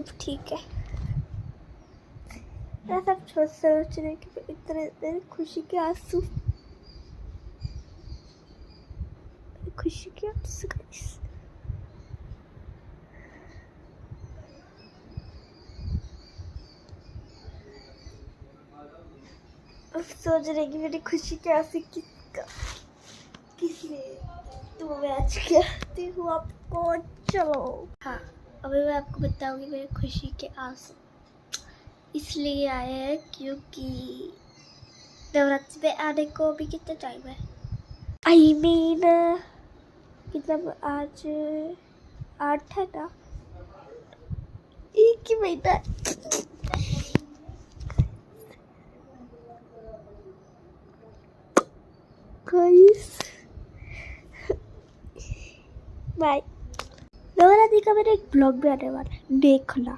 अब ठीक है। मैं सब सोच रही कि इतने देर खुशी के आंसू गाइस। अब सोच रही कि मेरी खुशी के आंसू किसने तो मैं आज कहती हूँ आपको। चलो हाँ, अभी मैं आपको बताऊंगी मेरी खुशी के आंसू इसलिए आए हैं क्योंकि नवरात्रि में आने को अभी कितना टाइम है। आई मीन मतलब आज 8 है ना, 1 ही महीना। Guys bye. नवरात्रि का मेरा एक ब्लॉग भी आने वाला है, देखना।